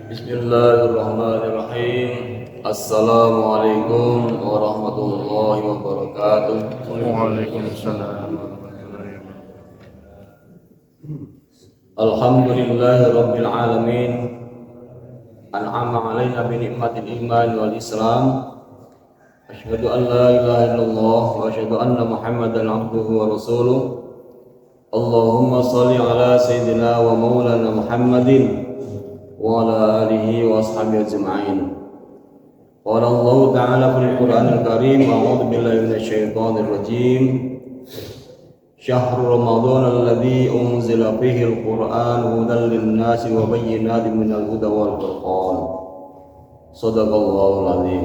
Bismillahirrahmanirrahim. Assalamualaikum warahmatullahi wabarakatuh. Waalaikumsalam. Alhamdulillahi rabbil alamin. An'ama alaina bi ni'matil iman wal islam. Asyhadu an la ilaha illallah wa asyhadu anna Muhammadan abduhu wa rasuluh. Allahumma shalli ala sayyidina wa maulana Muhammadin wa ala alihi wa ashabihi ajma'in. Qala Allah ta'ala fil Qur'anil Karim, a'udzu billahi minasyaitonir rajim. Syahrul Ramadan alladzi unzila fihi al-Qur'an hudan lin-nasi wa bayyinatin minal huda wal furqan. Shadaqallahul azim.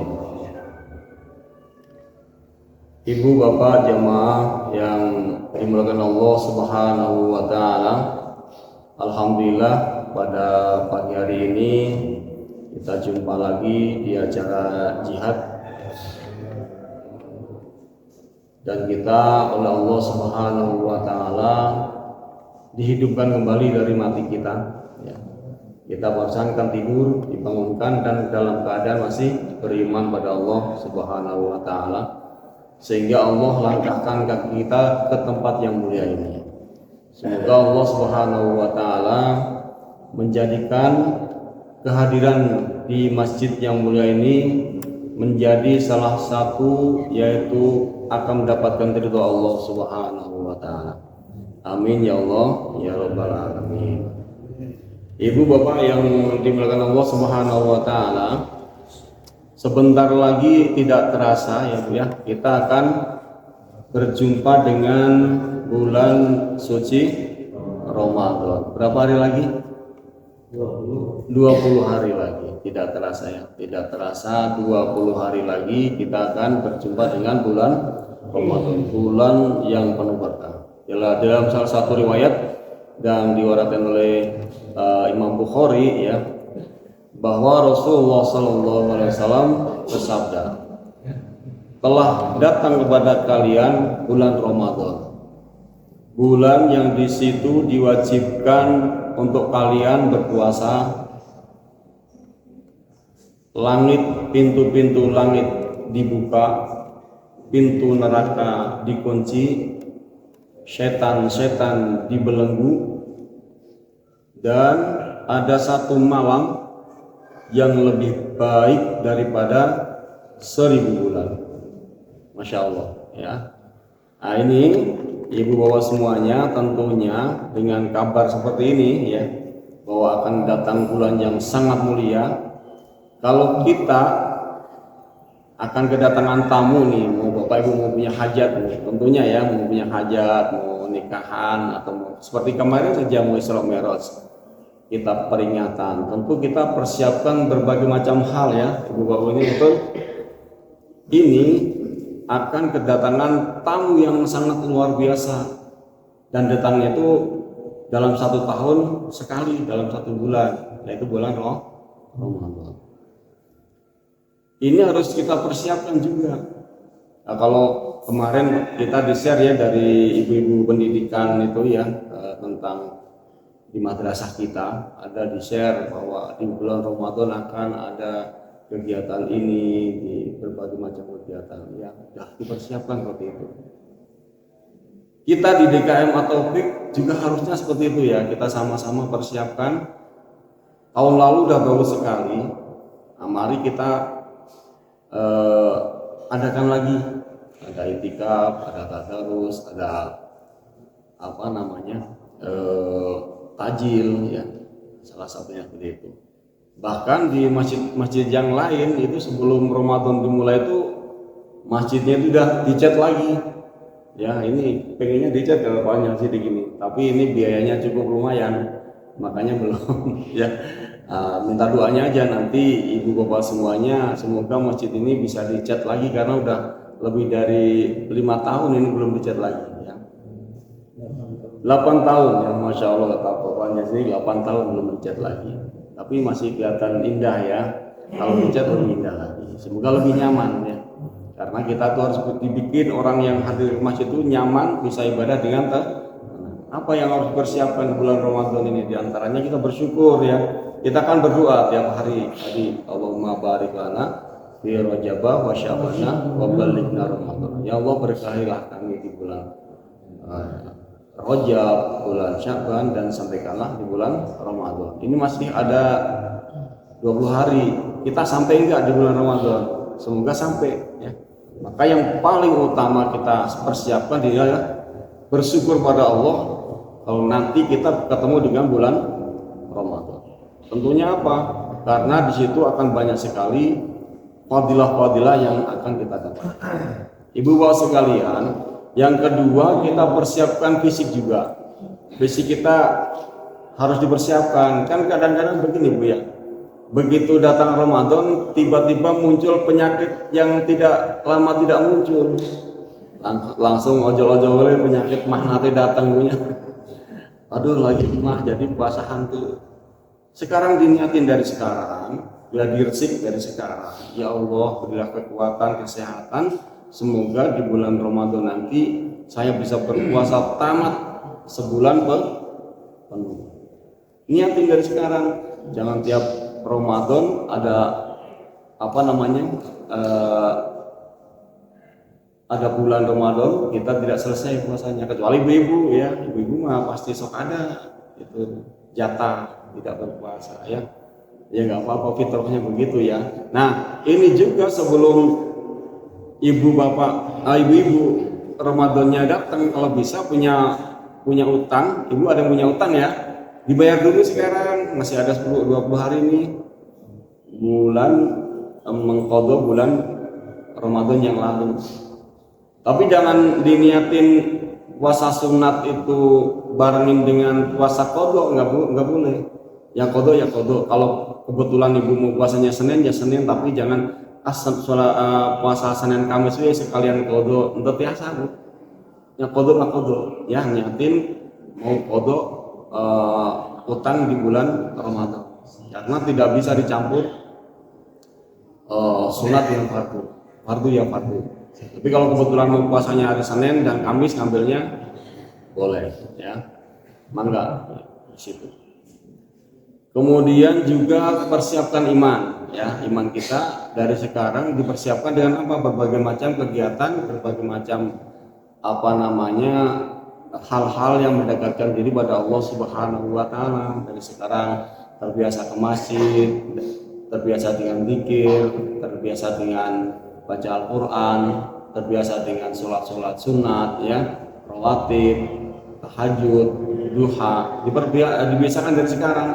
Ibu bapak jamaah yang dimuliakan Allah Subhanahu wa taala, alhamdulillah pada pagi hari ini kita jumpa lagi di acara jihad, dan kita oleh Allah Subhanahu wa taala dihidupkan kembali dari mati kita ya. Kita barusan kan tidur, dibangunkan dan dalam keadaan masih beriman pada Allah Subhanahu wa taala, sehingga Allah langkahkan kaki kita ke tempat yang mulia ini. Semoga Allah Subhanahu wa taala menjadikan kehadiran di masjid yang mulia ini menjadi salah satu, yaitu akan mendapatkan ridha Allah Subhanahu wa taala. Amin ya Allah ya rabbal alamin. Ibu bapak yang dimuliakan Allah Subhanahu wa taala, sebentar lagi tidak terasa ya Bu ya, kita akan berjumpa dengan bulan suci Ramadan. Berapa hari lagi? 20 hari lagi. Tidak terasa ya, tidak terasa 20 hari lagi kita akan berjumpa dengan bulan Ramadan, bulan yang penuh berkah. Dalam salah satu riwayat yang diriwayatkan oleh Imam Bukhari ya, bahwa Rasulullah SAW bersabda, telah datang kepada kalian bulan Ramadan, bulan yang di situ diwajibkan untuk kalian berpuasa, langit, pintu-pintu langit dibuka, pintu neraka dikunci, setan-setan dibelenggu, dan ada satu malam yang lebih baik daripada 1000 bulan. Masya Allah ya. Nah ini ibu bapak semuanya, tentunya dengan kabar seperti ini ya, bahwa akan datang bulan yang sangat mulia. Kalau kita akan kedatangan tamu nih, mau bapak ibu mau punya hajat nih, tentunya ya, mau punya hajat, mau nikahan, atau mau seperti kemarin saja mau Isra Mi'raj, kita peringatan, tentu kita persiapkan berbagai macam hal ya ibu bapak ini, betul. Ini akan kedatangan tamu yang sangat luar biasa, dan datangnya itu dalam 1 tahun sekali, dalam 1 bulan, yaitu bulan Ramadan. Ini harus kita persiapkan juga. Nah, kalau kemarin kita di-share ya dari ibu-ibu pendidikan itu ya, tentang di madrasah kita ada di-share bahwa di bulan Ramadan akan ada kegiatan ini, di berbagai macam kegiatan ya, sudah dipersiapkan seperti itu. Kita di DKM atau PIK juga harusnya seperti itu ya, kita sama-sama persiapkan. Tahun lalu udah bagus sekali. Nah, mari kita adakan lagi, ada itikaf, ada tadarus, ada apa namanya tajil ya, salah satunya seperti itu. Bahkan di masjid-masjid yang lain itu sebelum Ramadan dimulai itu masjidnya itu udah dicat lagi ya. Ini pengennya dicat kalau panjang sih begini, tapi ini biayanya cukup lumayan, makanya belum ya. Minta doanya aja nanti ibu bapak semuanya, semoga masjid ini bisa dicat lagi, karena udah lebih dari 5 tahun ini belum dicat lagi ya. 8 tahun ya, Masya Allah, kata bapaknya sih 8 tahun belum dicat lagi, tapi masih kelihatan indah ya. Kalau dicat lebih indah lagi, semoga lebih nyaman ya, karena kita tuh harus dibikin orang yang hadir ke masjid itu nyaman, bisa ibadah dengan apa yang harus dipersiapkan bulan Ramadan ini. Di antaranya kita bersyukur ya, kita akan berdoa tiap hari tadi, Allahumma barik lana fi Rajab wa Sya'ban wa ballighna Ramadan. Ya Allah, berkahilah kami di bulan Rajab, bulan Sya'ban, dan sampaikanlah di bulan Ramadan. Ini masih ada 20 hari. Kita sampai enggak di bulan Ramadan? Semoga sampai ya. Maka yang paling utama kita persiapkan adalah bersyukur pada Allah kalau nanti kita ketemu dengan bulan Ramadan. Tentunya apa? Karena di situ akan banyak sekali fadilah-fadilah yang akan kita dapat. Ibu bapak sekalian, yang kedua kita persiapkan fisik juga. Fisik kita harus dipersiapkan. Kan kadang-kadang begini Bu ya. Begitu datang Ramadan, tiba-tiba muncul penyakit yang tidak lama tidak muncul. Langsung ojol-ojol penyakit mah nanti datang punya. Aduh lagi mah jadi puasa hantu. Sekarang diniatin dari sekarang, bila diresik dari sekarang. Ya Allah, berilah kekuatan, kesehatan. Semoga di bulan Ramadan nanti saya bisa berpuasa tamat sebulan penuh. Niatin dari sekarang, jangan tiap Ramadan ada ada bulan Ramadan kita tidak selesai puasanya, kecuali ibu-ibu ya. Ibu-ibu mah pasti sok ada itu jatah tidak berpuasa ya. Ya nggak apa-apa, fitrahnya begitu ya. Nah ini juga sebelum ibu-ibu Ramadannya datang, kalau bisa punya utang, ibu ada yang punya utang ya, dibayar dulu sekarang, masih ada 10-20 hari nih bulan mengqadha bulan Ramadan yang lalu. Tapi jangan diniatin puasa sunat itu barengin dengan puasa qadha, nggak boleh. Yang qadha ya qadha. Kalau kebetulan ibu mau puasanya Senin ya Senin, tapi jangan puasa Senin Kamis ya sekalian qadha. Untuk biasa Bu. Yang qadha mah qadha. Ya niatin mau qadha utang di bulan Ramadan. Karena tidak bisa dicampur sunat dengan fardu ya fardu. Tapi kalau kebetulan mau puasanya hari Senin dan Kamis ngambilnya boleh ya, mangga di situ. Kemudian juga persiapkan iman ya, iman kita dari sekarang dipersiapkan dengan apa? Berbagai macam kegiatan, berbagai macam hal-hal yang mendekatkan diri pada Allah Subhanahu wa taala. Dari sekarang terbiasa ke masjid, terbiasa dengan zikir, terbiasa dengan baca Al-Quran, terbiasa dengan sholat sunat ya, rawatib, tahajud, duha, dibiasakan dari sekarang.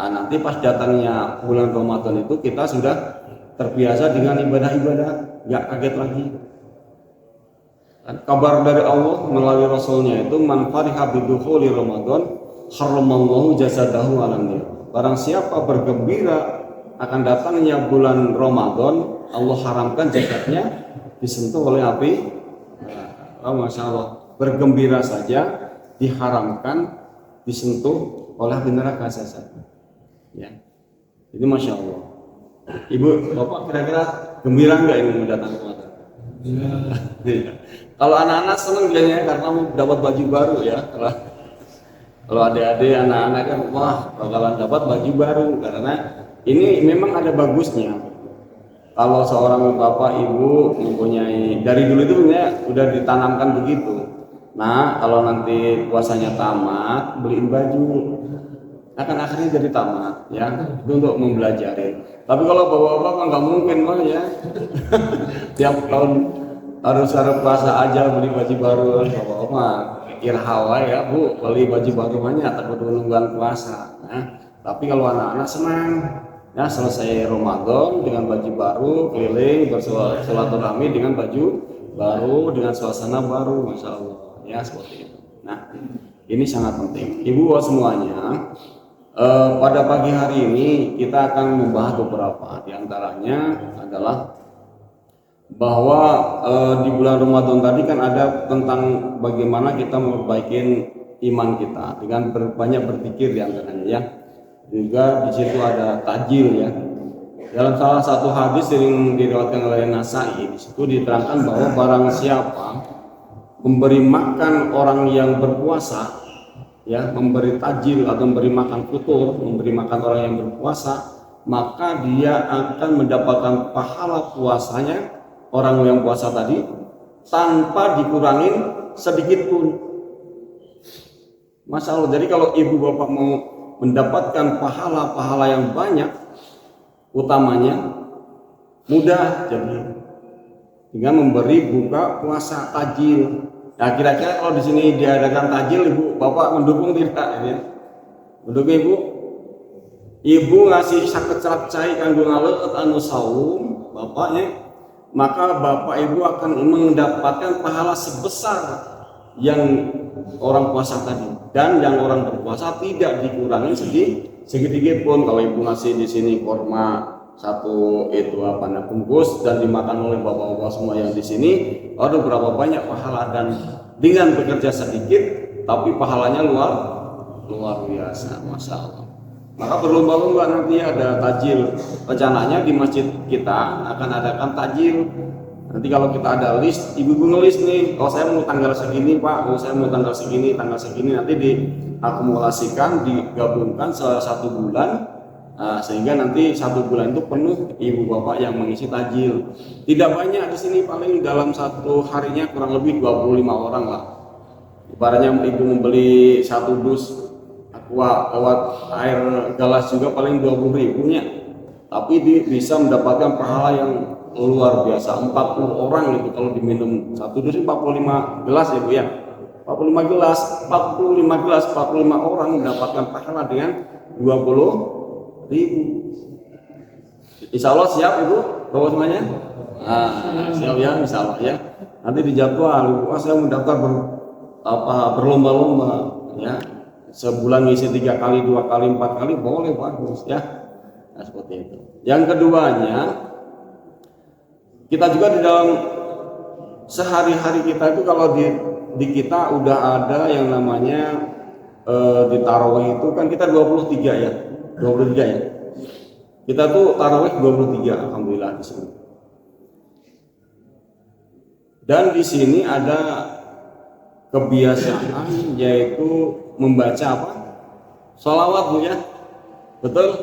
Nah, nanti pas datangnya bulan Ramadan itu kita sudah terbiasa dengan ibadah-ibadah, nggak kaget lagi. Dan kabar dari Allah melalui Rasulnya itu, man fariha bidukhuli Ramadan haramallahu jasadahu alan nar. Barang siapa bergembira akan datangnya bulan Ramadan, Allah haramkan jasadnya disentuh oleh api. Masya Allah, bergembira saja diharamkan disentuh oleh api neraka jasad. Ya, ini Masya Allah. Ibu, bapak kira-kira gembira nggak ini mendatang Ramadan? Iya. Kalau anak-anak senang biasanya karena dapat baju baru ya. Kalau adik-adik, anak-anak kan wah bakalan dapat baju baru, karena ini memang ada bagusnya. Kalau seorang bapak ibu mempunyai, dari dulu itu udah ditanamkan begitu. Nah kalau nanti puasanya tamat, beliin baju, akan akhirnya jadi tamat ya, itu untuk mempelajari. Tapi kalau bapak-bapak nggak mungkin kok ya. Tiap tahun harus puasa aja beli baju baru. Bapak mah pikir hawa ya Bu, beli baju baru banyak takut nungguan puasa. Nah, tapi kalau anak-anak senang ya, selesai Ramadan dengan baju baru, keliling bersilaturahmi dengan baju baru, dengan suasana baru, Masya Allah ya, seperti itu. Nah ini sangat penting Ibu semuanya. Pada pagi hari ini kita akan membahas beberapa, diantaranya adalah bahwa di bulan Ramadan tadi kan ada tentang bagaimana kita memperbaiki iman kita dengan banyak berzikir diantaranya ya. Juga di situ ada tajil ya. Dalam salah satu hadis yang diriwayatkan oleh Nasai, di situ diterangkan bahwa barang siapa memberi makan orang yang berpuasa ya, memberi tajil atau memberi makan futur, memberi makan orang yang berpuasa, maka dia akan mendapatkan pahala puasanya orang yang puasa tadi tanpa dikurangin sedikit pun. Masya Allah. Jadi kalau ibu bapak mau mendapatkan pahala-pahala yang banyak, utamanya mudah jadi dengan memberi buka puasa tajil. Nah, kira-kira kalau di sini diadakan tajil, ibu bapak mendukung tidak? Ya? Mendukung ibu? Ibu ngasih sakit cai kanggo ngaleut anu saum bapaknya, maka bapak ibu akan mendapatkan pahala sebesar yang orang puasa tadi, dan yang orang berpuasa tidak dikurangi sedikit pun. Kalau ibu ngasih di sini korma satu itu bungkus dan dimakan oleh bapak-bapak semua yang di sini, aduh berapa banyak pahala, dan dengan bekerja sedikit tapi pahalanya luar biasa, masya Allah. Maka berlomba-lomba nanti ada tajil. Rencananya di masjid kita akan adakan tajil. Nanti kalau kita ada list, ibu-ibu ngelis nih, oh saya mau tanggal segini pak, oh saya mau tanggal segini, nanti diakumulasikan, digabungkan satu bulan. Nah, sehingga nanti satu bulan itu penuh ibu bapak yang mengisi tajil. Tidak banyak di sini, paling dalam satu harinya kurang lebih 25 orang lah. Ibaratnya ibu membeli satu dus aqua lewat air gelas juga paling 20.000 nya. Tapi bisa mendapatkan pahala yang luar biasa. 40 orang itu kalau diminum satu dus 45 gelas ya bu ya. 45 orang mendapatkan pahala dengan 20.000. Insya Allah siap ibu bawa semuanya. Nah, siap ya, insya Allah ya. Nanti dijadwal, saya mendaftar berlomba-lomba ya. Sebulan ngisi 3 kali, 2 kali, 4 kali boleh, bagus ya. Nah, seperti itu. Yang keduanya, kita juga di dalam sehari-hari kita itu kalau di kita udah ada yang namanya di tarawih itu kan kita 23 ya. 23 ya. Kita tuh tarawih 23, alhamdulillah di sini. Dan di sini ada kebiasaan yaitu membaca apa? Sholawat bu ya, betul?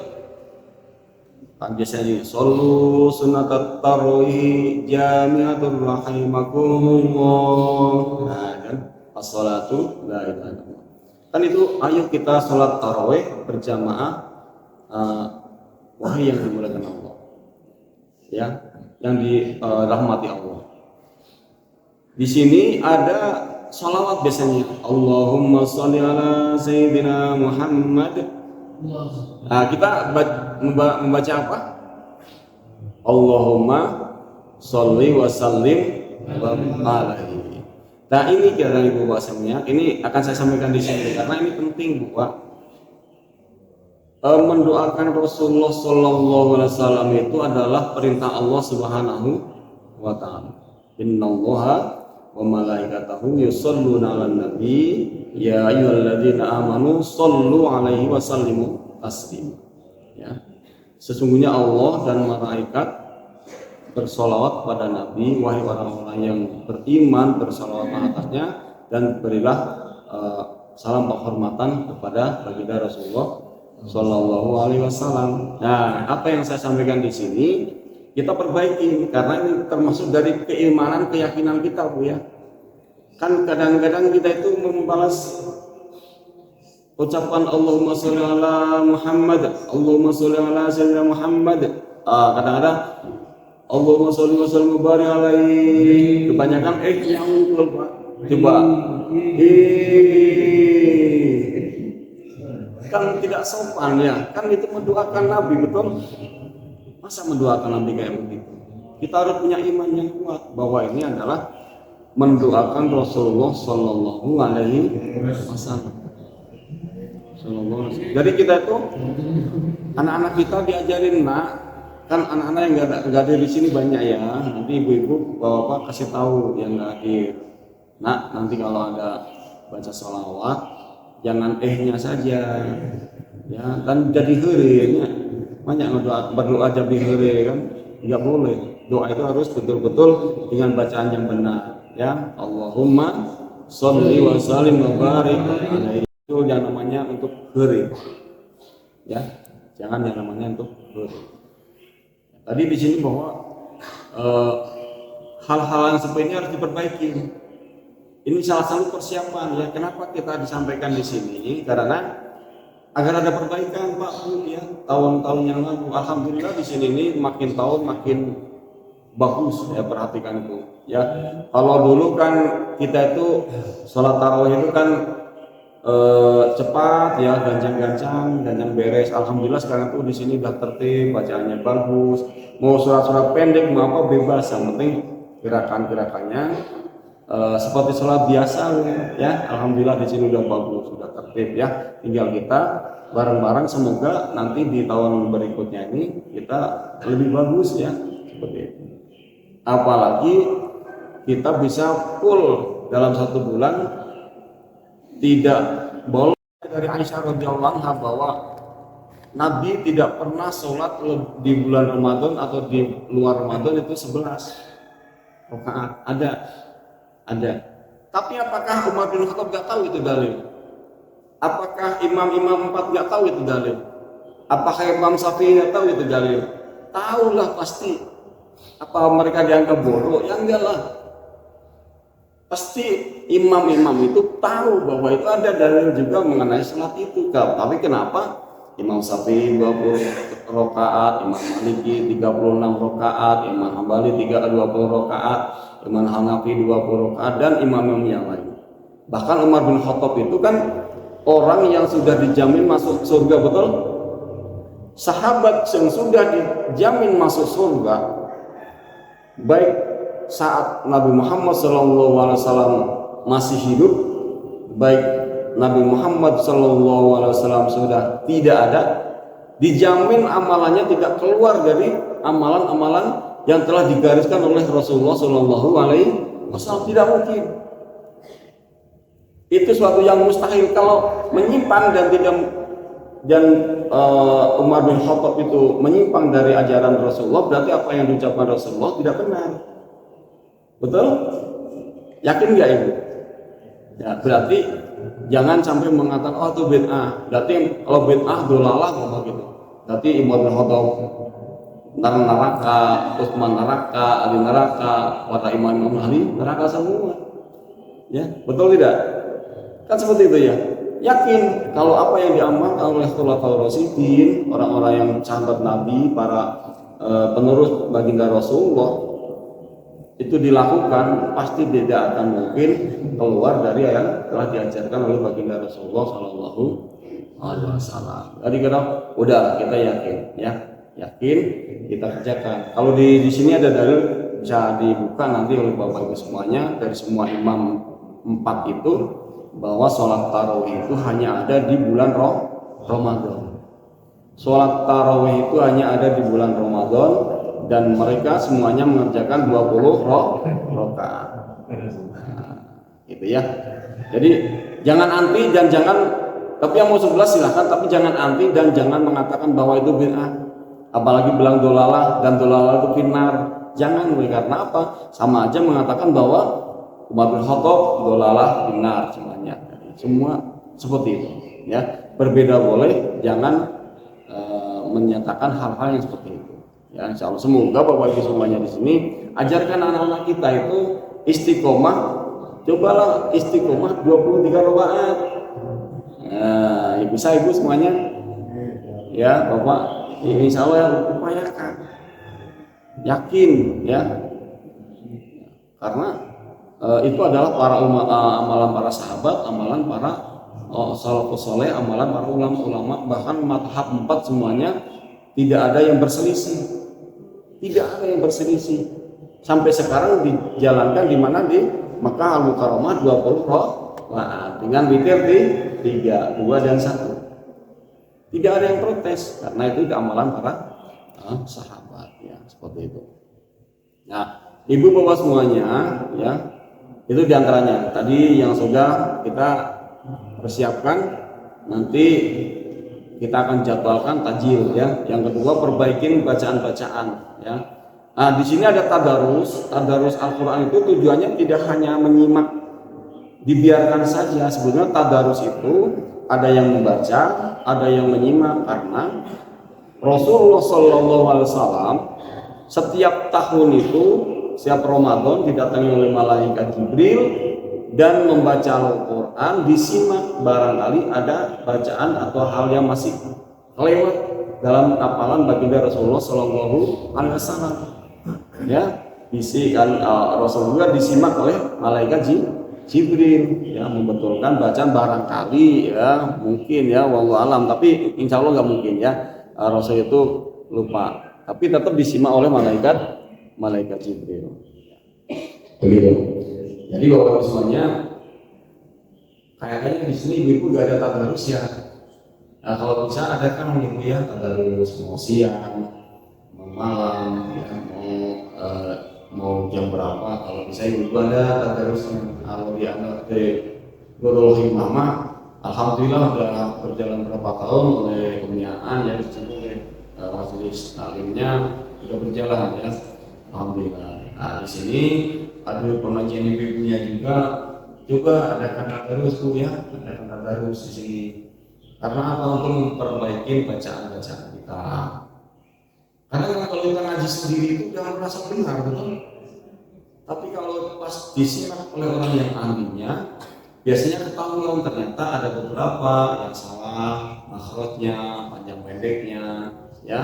Kan biasanya shollu sunatat tarawih jami'atur rahimakumullah. Nah kan, as-sholatu la ilaha illallah. Kan itu ayo kita sholat tarawih berjamaah. Wahai yang dimuliakan Allah, ya, yang dirahmati Allah. Di sini ada sholawat biasanya. Allahumma sholli ala sayyidina Muhammad. Nah, kita membaca apa? Allahumma sholli wa sallim wa alaihi. Nah ini kira ibu bahasanya. Ini akan saya sampaikan di sini karena ini penting bu. Mendoakan Rasulullah Sallallahu Alaihi Wasallam itu adalah perintah Allah Subhanahu Wa Taala. Innallaha wa malaikatahu yusholluna 'alan nabi ya ayyuhalladzina amanu shollu 'alaihi wa sallimu taslima. Ya. Sesungguhnya Allah dan malaikat bersolawat pada Nabi, wahai orang-orang yang beriman bersolawat atasnya, dan berilah salam penghormatan kepada baginda Rasulullah Sallallahu Alaihi Wasallam. Nah, apa yang saya sampaikan di sini kita perbaiki karena ini termasuk dari keimanan, keyakinan kita bu ya. Kan kadang-kadang kita itu membalas ucapan Allahumma sholli ala Muhammad, Allahumma sholli ala sayyidina Muhammad. Kadang-kadang Allahumma sholli wa sallim barik alaihi. Kebanyakan yang lupa. Coba. Kan tidak sopan ya, kan itu mendoakan Nabi, betul? Masa mendoakan Nabi kayak begitu? Kita harus punya iman yang kuat bahwa ini adalah mendoakan Rasulullah Sallallahu Alaihi Wasallam. Jadi kita itu anak-anak kita diajarin, nak, kan anak-anak yang nggak ada di sini banyak ya. Nanti ibu-ibu bapak kasih tahu yang nggak hadir. Nak, nanti kalau ada baca sholawat jangan nya saja ya, dan jadi heureunya banyak berdoa jadi heureuy kan nggak boleh. Doa itu harus betul-betul dengan bacaan yang benar ya. Allahumma sholli wa sallim wa barik alaihi. Itu muncul yang namanya untuk heri, ya, jangan yang namanya untuk heri. Tadi di sini bahwa hal-hal yang seperti ini harus diperbaiki. Ini salah satu persiapan ya. Kenapa kita disampaikan di sini? Karena agar ada perbaikan Pak Bu ya. Tahun-tahun yang lalu, alhamdulillah di sini ini makin tahun makin bagus ya, perhatikan itu ya. Kalau dulu kan kita itu sholat tarawih itu kan cepat ya, gancang beres. Alhamdulillah sekarang tuh di sini udah tertib, bacaannya bagus. Mau surat-surat pendek mau apa bebas, yang penting gerakannya seperti sholat biasa ya. Alhamdulillah di sini udah bagus, sudah tertib ya. Tinggal kita bareng-bareng semoga nanti di tahun berikutnya ini kita lebih bagus ya, seperti itu. Apalagi kita bisa full dalam 1 bulan. Tidak boleh dari Aisyah radhiyallahu anha bahwa Nabi tidak pernah sholat di bulan Ramadan atau di luar Ramadan itu 11 rakaat. Ada. Tapi apakah Umar bin Khattab gak tahu itu dalil? Apakah imam-imam 4 gak tahu itu dalil? Apakah Imam Syafi'i gak tahu itu dalil? Tahulah pasti. Apa mereka dianggap bodoh? Ya enggak lah. Pasti imam-imam itu tahu bahwa itu ada dalil juga mengenai salat itu. Tapi kenapa Imam Syafi'i 20 rakaat, Imam Maliki 36 rakaat, Imam Hambali 20 rakaat, Imam Hanafi 20 rakaat, dan imam-imam yang lain. Bahkan Umar bin Khattab itu kan orang yang sudah dijamin masuk surga, betul? Sahabat yang sudah dijamin masuk surga, baik saat Nabi Muhammad SAW masih hidup, baik Nabi Muhammad SAW sudah tidak ada, dijamin amalannya tidak keluar dari amalan-amalan yang telah digariskan oleh Rasulullah SAW. Tidak mungkin. Itu suatu yang mustahil. Kalau menyimpang dan Umar bin Khattab itu menyimpang dari ajaran Rasulullah, berarti apa yang diucapkan Rasulullah tidak benar. Betul? Yakin nggak Ibu? Ya, berarti jangan sampai mengatakan oh itu bid'ah. Berarti kalau bid'ah dolalah apa gitu. Berarti Umar bin Khattab neraka, Utsman neraka, Ali neraka, para imam ahli neraka semua. Ya, betul tidak? Kan seperti itu ya. Yakin kalau apa yang diamalkan oleh Khulafaur Rasyidin, orang-orang yang sahabat Nabi, para penerus baginda Rasulullah itu dilakukan, pasti tidak akan mungkin keluar dari yang telah diajarkan oleh baginda Rasulullah Shallallahu Alaihi Wasallam. Jadi udah kita yakin kita kerjakan. Kalau di sini ada dalil bisa dibuka nanti oleh Bapak Ibu semuanya dari semua imam 4 itu bahwa sholat tarawih itu hanya ada di bulan Ramadan. Sholat tarawih itu hanya ada di bulan Ramadan. Dan mereka semuanya mengerjakan 20 rakaat. Nah, gitu ya. Jadi jangan anti dan tapi yang mau 11 silahkan, tapi jangan anti dan jangan mengatakan bahwa itu bid'ah. Apalagi bilang dolalah dan dolalah itu finnar. Jangan, karena apa? Sama aja mengatakan bahwa Umar bin Khattab dolalah finnar semuanya. Semua seperti itu, ya. Berbeda boleh, jangan menyatakan hal-hal yang seperti itu. Ya, insya Allah semoga Bapak Ibu semuanya di sini ajarkan anak-anak kita itu istiqomah. Cobalah istiqomah 23 rakaat. Nah, bisa Ibu semuanya. Ya, Bapak insya Allah yang upayakan. Yakin ya. Karena itu adalah amalan para sahabat, amalan para salafus saleh, amalan para ulama-ulama, bahkan mazhab 4 semuanya tidak ada yang berselisih. Tidak ada yang berselisih. Sampai sekarang dijalankan di mana? Di Mekah Al-Mukarramah 20 rakaat dengan witir di 3, 2 dan 1. Tidak ada yang protes karena itu amalan para sahabat ya, seperti itu. Nah, Ibu Bapak semuanya ya, itu diantaranya tadi yang sudah kita persiapkan. Nanti kita akan jadwalkan tajil ya. Yang kedua, perbaikin bacaan-bacaan ya. Nah, di sini ada tadarus Al-Qur'an itu tujuannya tidak hanya menyimak dibiarkan saja. Sebenarnya tadarus itu ada yang membaca, ada yang menyimak, karena Rasulullah SAW setiap tahun itu, setiap Ramadan didatangi oleh malaikat Jibril dan membaca Al-Quran, disimak barangkali ada bacaan atau hal yang masih lewat dalam hafalan baginda Rasulullah SAW. Ya, bisikan Rasulullah disimak oleh malaikat Jibril, ya, membetulkan bacaan barangkali, ya, mungkin, ya, wallahu alam, tapi insya Allah nggak mungkin, ya, Rasul itu lupa, tapi tetap disimak oleh malaikat Jibril. Begitu. Jadi bapak semuanya, kayaknya di sini ibu nggak ada tadarus, ya. Nah, kalau bisa ada kan ibu, ya, tadarus mau siang, mau malam, ya, mau jam berapa. Kalau bisa ibu ada tadarusnya. Kalau dianggap dari Nurul Himamah, alhamdulillah sudah berjalan berapa tahun oleh pembinaan, ya, oleh majelis taklimnya sudah berjalan, ya, alhamdulillah. Nah, di sini ada pengajian ibu-ibunya juga, coba adakan tadarus, Bu, ya, adakan tadarus di sini. Karena apa? Untuk memperbaiki bacaan-bacaan kita. Karena kalau kita ngaji sendiri itu jangan merasa benar, betul. Tapi kalau pas disimak oleh orang yang ahlinya, biasanya ketahuan ternyata ada beberapa yang salah, makhrajnya, panjang pendeknya, ya,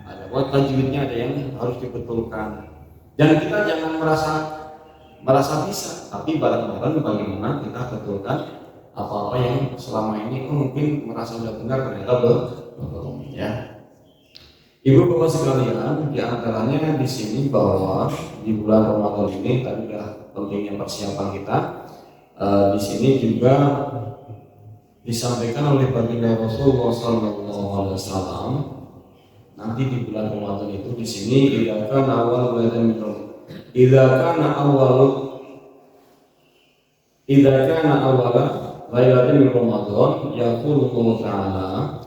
ada buat tajwidnya, ada yang harus dibetulkan. Dan kita jangan merasa bisa, tapi bareng-bareng bagaimana kita betulkan apa-apa yang selama ini mungkin merasa sudah benar ternyata belum, ya. Ibu bapak sekalian, di antaranya di sini bahwa di bulan Ramadan ini tadi sudah pentingnya persiapan kita. Di sini juga disampaikan oleh baginda Rasulullah SAW. Nanti di bulan Ramadan itu di sini idza kana awwal lailatin min Ramadan yaqulu ta'ala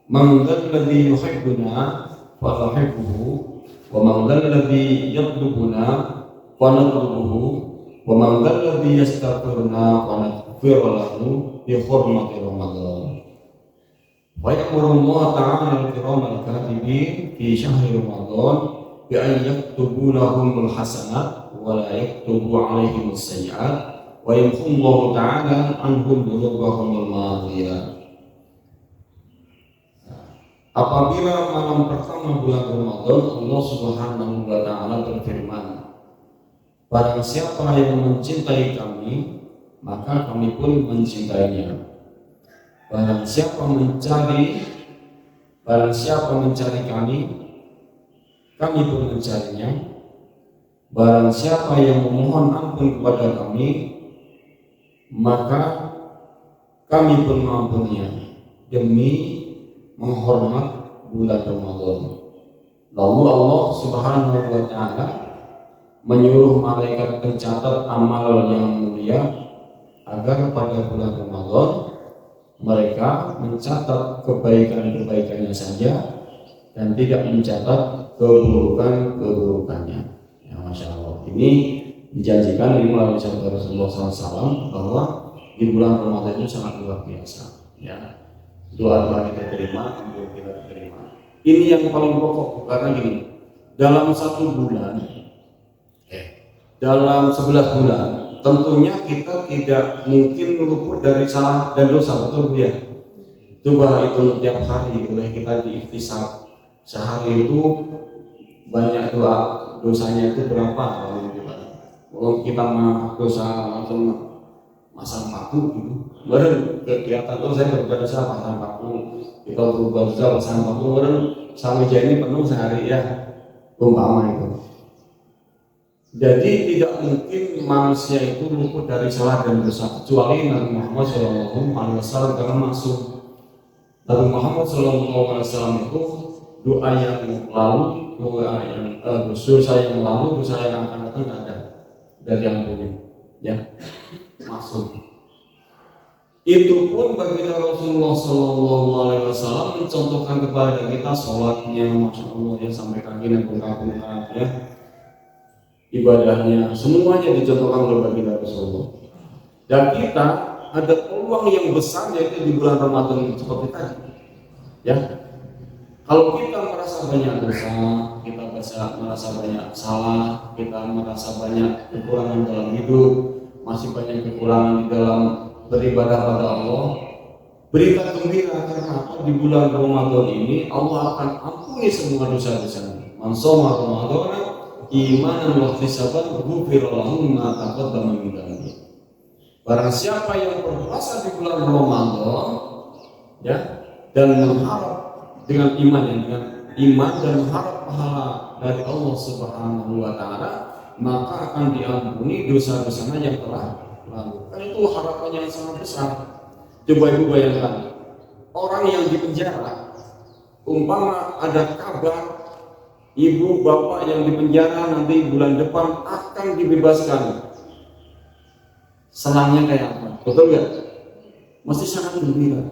man dzalladzi yuhibbuna fa nuhibbuhu wa man dzalladzi yatlubuna fa natlubuhu wa man dzalladzi yastaghfiruna fa naghfir lahu bi hurmati Ramadan. Wa ya'muru Allah ta'ala al-kiram al-katibin fi syahri Ramadan bi an yaktubu lahumul hasanat wa la yaktubu 'alaihim as-sayyi'at wa yamhu Allah ta'ala anhum dhunubahumul madiyah. Apabila malam pertama bulan Ramadan, Allah Subhanahu wa Ta'ala berfirman, barang siapa yang mencintai kami, maka kami pun mencintainya. Barang siapa mencari kami pun mencarinya. Barang siapa yang memohon ampun kepada kami, maka kami pun mengampuninya demi menghormat bulan Ramadan. Lalu Allah Subhanahu wa Ta'ala menyuruh malaikat pencatat amal yang mulia agar pada bulan Ramadan mereka mencatat kebaikan-kebaikannya saja dan tidak mencatat keburukan-keburukannya. Ya, Masya Allah. Ini dijanjikan ini melalui sabda Rasulullah SAW bahwa di bulan Ramadan itu sangat luar biasa. Ya. Doa-doa kita terima, ampun kita terima. Ini yang paling pokok, karena gini, dalam 1 bulan, dalam 11 bulan, tentunya kita tidak mungkin luput dari salah dan dosa, betul, ya? Coba itu tiap hari boleh kita diikhtisab, sehari itu banyak dosanya itu berapa? Kalau kita mah dosa langsung masang paku gitu, baru kelihatan tuh saya berbuat dosa pasang paku, kita berbuat dosa pasang paku, baru sama meja ini penuh sehari, ya, umpama itu. Jadi tidak mungkin manusia itu luput dari salah dan dosa kecuali Nabi Muhammad SAW karena maksud Nabi Muhammad SAW itu doa yang lalu, dosa yang lalu, dosa yang akan datang ada dari yang punya, ya. Maksud itu pun baginda Rasulullah SAW mencontohkan kepada kita sholatnya, Masya Allah, ya, sampai kaki dan bengkak-bengkak, ya, ibadahnya semuanya dicontohkan oleh baginda Rasulullah. Dan kita ada peluang yang besar yaitu di bulan Ramadan seperti tadi. Ya, kalau kita merasa banyak dosa, kita merasa banyak salah, kita merasa banyak kekurangan dalam hidup, masih banyak kekurangan di dalam beribadah pada Allah, berita gembira karena di bulan Ramadan ini Allah akan ampuni semua dosa-dosanya. Man shoma Ramadhana imanan wa ihtisaban ghufira lahu ma taqaddama min dhanbi. Barang siapa yang berpuasa di bulan Ramadan, ya, dan mengharap dengan iman dan mengharap pahala dari Allah Subhanahu wa taala, maka akan diampuni dosa-dosanya yang telah lalu. Kan itu harapannya yang sangat besar. Coba ibu bayangkan, orang yang di penjara, umpama ada kabar ibu bapak yang di penjara nanti bulan depan akan dibebaskan, senangnya kayak apa? Betul nggak? Mesti sangat gembira.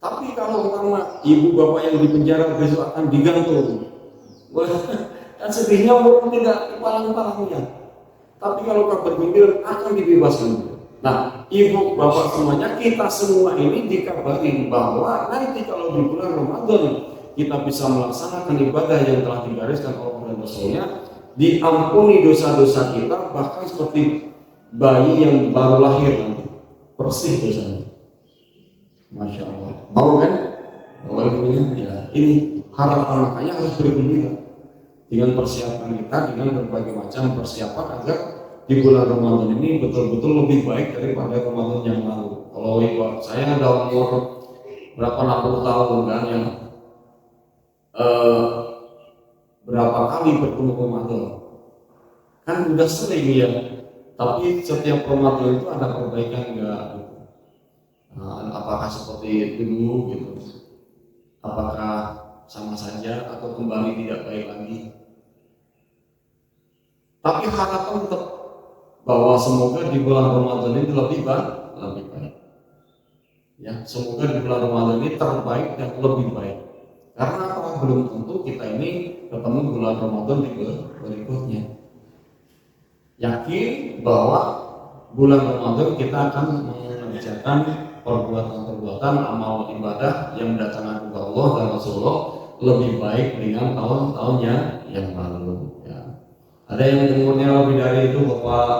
Tapi kalau umpama ibu bapak yang di penjara besok akan digantung, wah, kan sedihnya orang tidak kepalang-palangnya. Tapi kalau kabar gembira akan dibebaskan. Nah, ibu bapak semuanya, kita semua ini dikabarin bahwa nanti kalau di bulan Ramadan kita bisa melaksanakan ibadah yang telah digariskan Allah dan Rasulnya, diampuni dosa-dosa kita, bahkan seperti bayi yang baru lahir nanti, bersih dosanya. Masya Allah. Mau kan? Ya, ini harapan, makanya harus bergembira dengan persiapan kita, dengan berbagai macam persiapan agar di bulan Ramadan ini betul-betul lebih baik daripada Ramadan yang lalu. Kalau saya ada umur berapa 60 tahun kan, yang berapa kali bertemu Ramadan, kan udah sering ya. Tapi setiap Ramadan itu ada perbaikan enggak? Apakah seperti dulu gitu? Apakah sama saja atau kembali tidak baik lagi? Tapi harapan tetap bahwa semoga di bulan Ramadan ini lebih baik. Ya, semoga di bulan Ramadan ini terbaik dan lebih baik. Karena apa? Belum tentu kita ini ketemu bulan Ramadan di berikutnya. Yakin bahwa bulan Ramadan kita akan mengerjakan perbuatan-perbuatan amal ibadah yang mendatangkan kepada Allah dan Rasulullah lebih baik dengan tahun-tahunnya yang lalu. Ya. Ada yang umurnya lebih dari itu, Bapak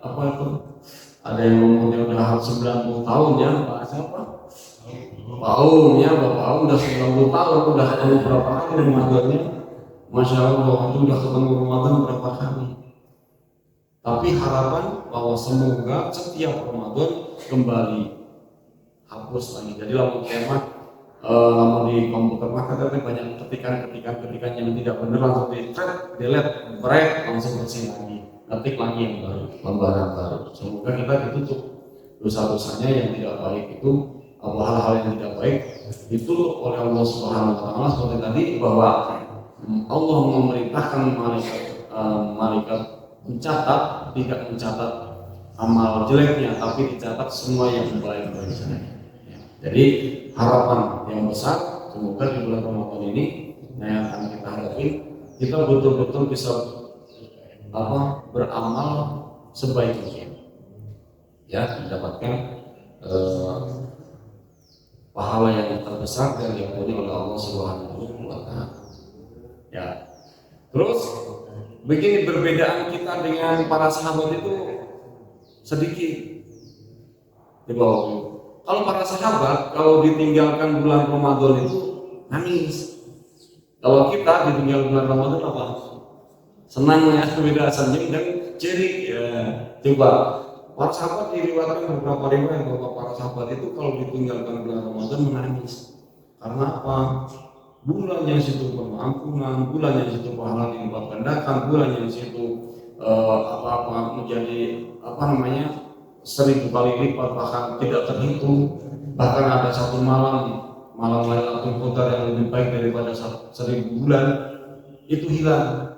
apa itu? Ada yang umurnya udah 90 tahun ya, Pak siapa? Pak Aum ya, Bapak Aum udah 90 tahun, udah ketemu berapa kali Ramadannya? Masya Allah, itu udah ketemu Ramadan berapa kali? Tapi harapan bahwa semoga setiap Ramadan kembali hapus lagi. Jadi lama kiamat, lama di komputer mah kadang banyak ketikan yang tidak benar, langsung di delete, break, langsung bersih lagi, ketik lagi yang baru, lembaran baru. Semoga kita ditutup dosa-dosanya yang tidak baik itu, hal-hal yang tidak baik itu oleh Allah Subhanahu Wa Taala, seperti tadi bahwa Allah memerintahkan malaikat mencatat, tidak mencatat amal jeleknya, tapi dicatat semua yang baik dari sana. Jadi harapan yang besar semoga di bulan Ramadan ini yang akan kita hadapi, kita betul-betul bisa beramal sebaik mungkin, ya, mendapatkan pahala yang terbesar dan diampuni oleh Allah Subhanahu wa Ta'ala. Ya. Terus begini perbedaan kita dengan para sahabat itu sedikit di bawah. Kalau para sahabat, kalau ditinggalkan bulan Ramadan itu nangis. Kalau kita ditinggal bulan Ramadan apa? Senang ya, beda senyum dan cerik ya. Coba para sahabat diriwayatkan beberapa riwayat bahwa para sahabat itu kalau ditinggalkan bulan Ramadan menangis. Karena apa? Bulan yang situ pengampunan, bulan yang situ pahala dilipat gandakan, bulan yang situ menjadi 1000 kali lipat, bahkan tidak terhitung. Bahkan ada satu malam Lailatul Qadar yang lebih baik daripada 1000 bulan itu hilang,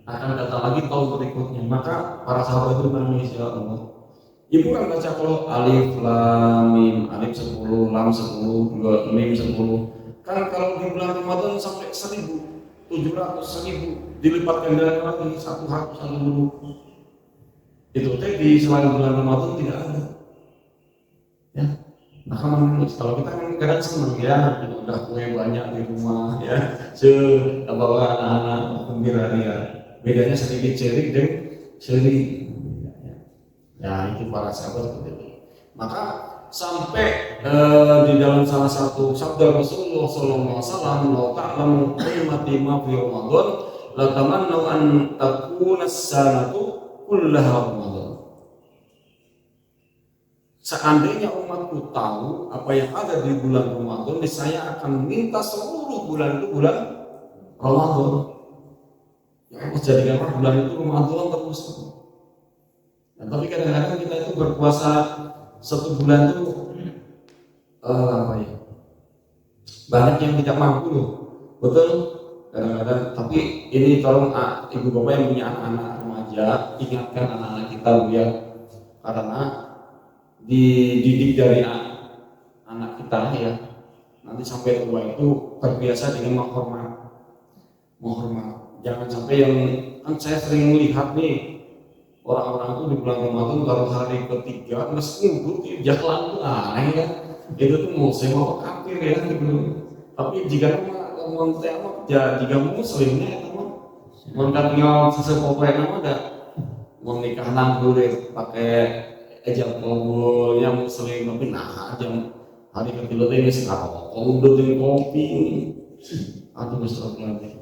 akan datang lagi tahun berikutnya. Maka para sahabat itu menangis, ya Allah. Ibu kan baca kalau alif lam mim, alif 10, lam 10, mim 10. Kan kalau di bulan Ramadan sampai 1000, 700, 1000 dilipat gandakan lagi satu huruf. Itu di selain bulan Ramadan tidak ada. Nah kalau kita kan kadang seneng ya, udah kue banyak di rumah ya, bawa anak-anak gembira ya. Bedanya sedikit cerik dan seri. Ya itu para sahabat seperti itu. Maka sampai di dalam salah satu sabda Rasulullah SAW, "Lau ta'lamu qimati ma fi Ramadan, la tamannu an takuna as-sanatu kullaha Ramadan." Seandainya umatku tahu apa yang ada di bulan Ramadan, saya akan minta seluruh bulan itu bulan Ramadan. Ya Allah, jadikanlah bulan itu Ramadan terus. Nah, tapi kadang-kadang kita itu berpuasa satu bulan itu apa ya? Banyak yang tidak mampu loh. Betul? Kadang-kadang. Tapi ini tolong ibu bapak yang punya anak-anak remaja, ingatkan anak-anak kita ya, karena dididik dari anak kita ya, nanti sampai tua itu terbiasa dengan menghormat. Jangan sampai yang kan saya sering melihat nih orang-orang itu di bulan Ramadan baru hari ketiga mesti ngumpul di jalan tuh aneh ya. Itu tuh mau saya mau kafir ya gitu. Tapi jika ngomong saya mah jika muslimnya itu mah tinggal sesepupuan nama ada mau nikah nanggur pakai ejak kabul yang muslim tapi nah jam hari ketiga ini sekarang udah dengan kopi aduh Astagfirullah.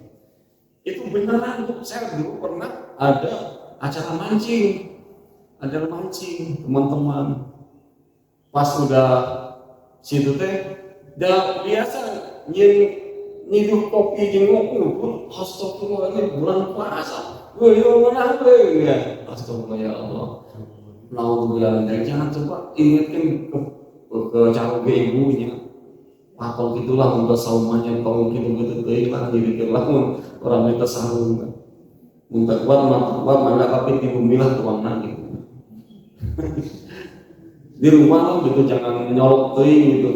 Itu beneran bu, saya dulu pernah ada acara mancing teman-teman pas udah situ teh dah biasa nyiduh kopi jenguk pun astagfirullahaladzim bulan puasa yo menang ya astagfirullah ya Allah. Nauzubillah, jangan coba ingatkan ke cara ke ibunya. Kalau gitulah untuk saumannya kalau gitu lah dirilah orang kita sahur. Minta kuat mana tapi ibu milah tuang gitu. Di rumah lah gitu jangan nyolok gitu.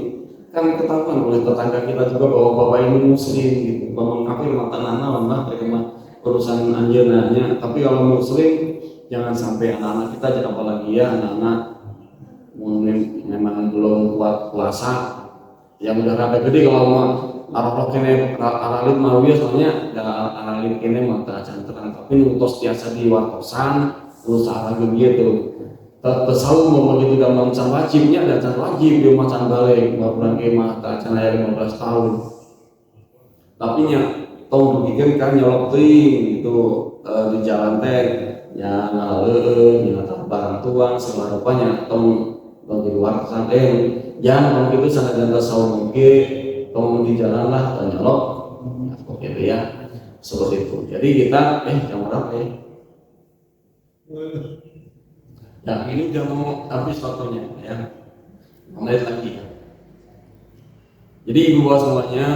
Kan ketahuan oleh tetangga kita juga bahwa bapak ini muslim gitu. Bapak kafir mata nana lah terima urusan anjirnya. Tapi kalau muslim jangan sampai anak-anak kita apalagi ya anak-anak memang belum kuat puasa yang udah rada gede kalau mau arah kene aralit mau ya soalnya aralit kene mata canteran tapi nutos biasa di wartosan usaha lagi gitu tahu mau begitu dalam macan wajibnya dan macan wajib di macan balik bulan kemah macan ayah 15 tahun tapi nya tong berpikir kan nyolok itu di jalan teh ya ngalah barang tuang segala rupanya tong di luar santai jangan kalau itu sangat jangka sahur mungkin tong di jalan lah nyolok seperti itu ya seperti itu jadi kita jam berapa ya ya ini udah mau habis waktunya ya menit lagi ya. Jadi ibu bapak semuanya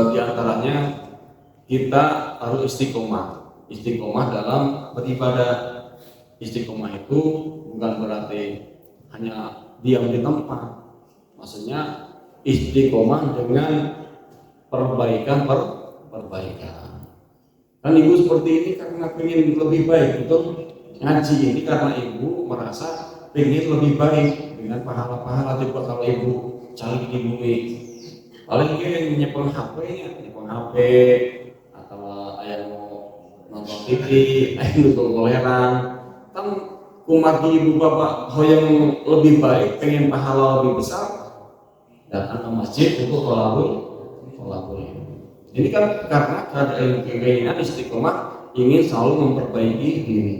diantaranya kita harus istiqomah dalam beribadah. Istiqomah itu bukan berarti hanya diam di tempat, maksudnya istiqomah dengan perbaikan. Kan ibu seperti ini karena ingin lebih baik, betul? Ngaji ini karena ibu merasa ingin lebih baik dengan pahala-pahala tipe kalau ibu cari di bumi. Paling ingin nyepeng HP atau ayah mau nonton TV, ayah nonton koleran. Kan kumati ibu bapak yang lebih baik, pengen pahala lebih besar, datang ke masjid untuk kolabor. Ini kan karena keinginan istiqomah ingin selalu memperbaiki diri.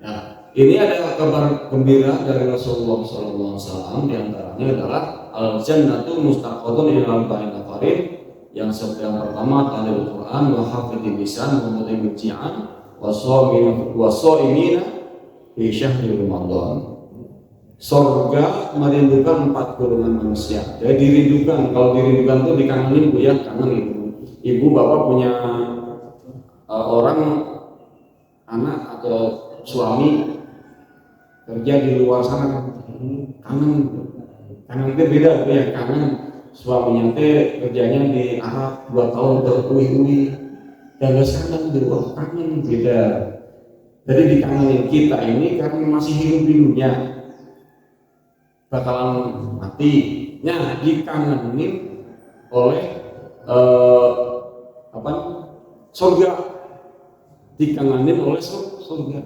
Nah, ini ada kabar gembira dari Rasulullah SAW, diantaranya adalah al-jannatu mustaqotun ilal ba'in nafarin, yang pertama talil Quran wa hafidhi lisan wa mutimid ji'an wa so'imina fi syahri Ramadan. Surga merindukan 4 golongan manusia. Jadi dirindukan, kalau dirindukan itu dikangenin bu ya, kangen ibu. Ibu bapak punya orang anak atau suami kerja di luar sana kangen itu beda ya, kangen suaminya teh kerjanya di Arab 2 tahun berkuih-kuih dan sekarang di luar kangen beda. Jadi dikangenin kita ini karena masih hidup di dunia. bakalan mati. Nah, dikangenin oleh surga, dikangenin oleh surga.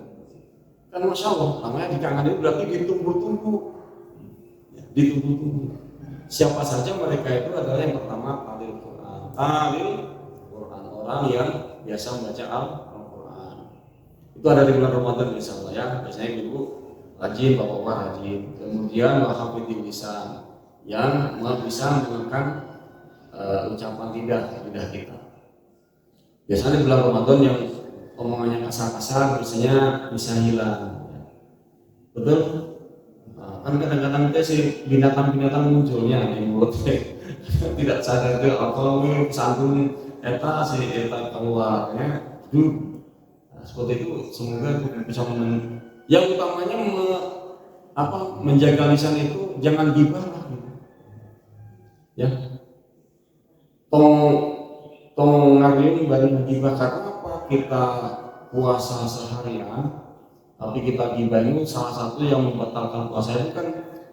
Kan masya Allah, namanya dikangenin berarti ditunggu-tunggu. Siapa saja mereka itu adalah yang pertama talil Quran, orang yang biasa membaca Al-Quran. Itu ada di bulan Ramadan insya Allah ya. Biasanya ibu rajin, bapak-bapak rajin. Kemudian wahafidil lisan, yang bisa menggunakan ucapan lidah kita. Biasanya di bulan Ramadan yang omongannya kasar-kasar biasanya bisa hilang. Betul? Kan kadang-kadang kita sih binatang-binatang munculnya di mulut tidak sadar itu apa santun eta keluarnya. Seperti itu, semoga bisa yang utamanya menjaga lisan itu jangan gibah lah gitu. Ya. Tong ngarilin bari gibah karena apa? Kita puasa seharian tapi kita gibah itu salah satu yang membatalkan puasa itu kan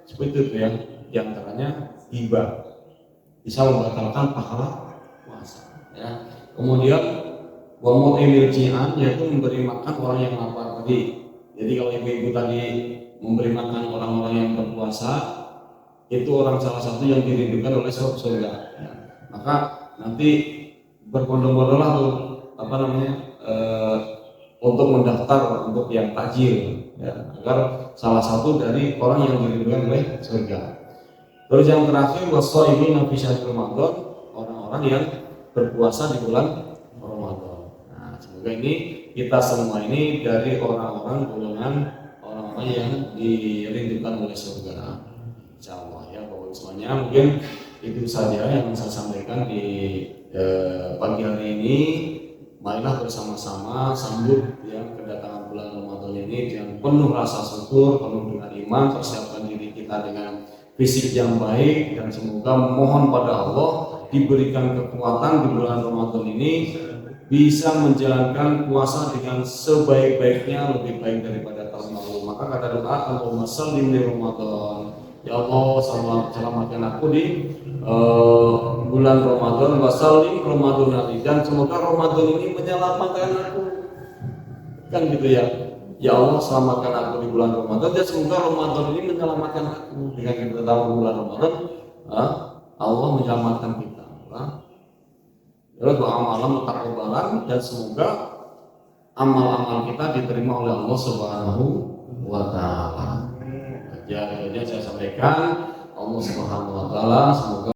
seperti itu ya. Di antaranya gibah bisa membatalkan pahala puasa ya. Kemudian wamut emiljian yaitu memberi makan orang yang lapar tadi. Jadi kalau ibu-ibu tadi memberi makan orang-orang yang berpuasa, itu orang salah satu yang dirindukan oleh surga ya. Maka nanti berbondong-bondonglah tuh untuk mendaftar untuk yang takjil ya, agar salah satu dari orang yang dirindukan oleh surga. Terus yang terakhir wasaimin fi syahr Ramadan, orang-orang yang berpuasa di bulan Ramadan. Nah, semoga ini kita semua ini dari orang-orang golongan orang-orang yang dirindukan oleh surga. Insyaallah ya Bapak semuanya, mungkin itu saja yang saya sampaikan di pagi hari ini. Marilah bersama-sama sambut ya kedatangan bulan Ramadan ini dengan penuh rasa syukur, penuh dengan iman, persiapkan diri kita dengan fisik yang baik, dan semoga mohon pada Allah diberikan kekuatan di bulan Ramadan ini bisa menjalankan puasa dengan sebaik-baiknya, lebih baik daripada tahun lalu. Maka kata doa, Allahumma shalli li Ramadan. Ya Allah, selamatkan aku di bulan Ramadan, wasallim Ramadan, dan semoga Ramadan ini menyelamatkan aku. Kan gitu ya. Ya Allah, selamatkan aku di bulan Ramadan, dan semoga Ramadan ini menyelamatkan aku. Dengan kita tahu bulan Ramadan, Allah menyelamatkan kita. Terus doa malam takabbalan, dan semoga amal-amal kita diterima oleh Allah Subhanahu wa taala. Ya, saya sampaikan Allah Subhanahu wa taala semoga